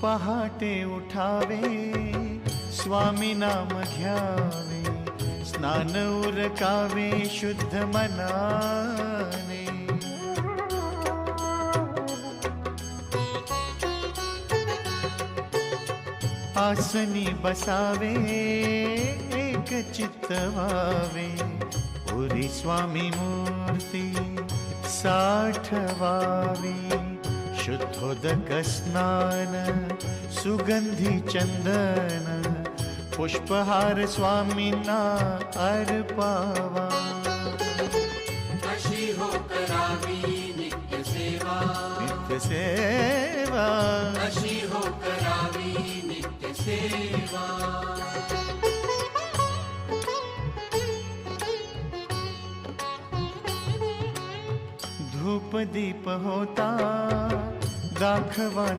पहाटे उठावे स्वामी नाम घ्यावे, स्नान उरकावे शुद्ध मनाने। आसनी बसावे एक चित्त व्हावे, पुरी स्वामी मूर्ती साठवावी। शुद्धोदक स्नान सुगंधी चंदन, पुष्पहार स्वामींना अर्पावा। अशी हो करावी नित्य सेवा, नित्य सेवा अशी हो करावी नित्य सेवा। धूप दीप होता दाखवा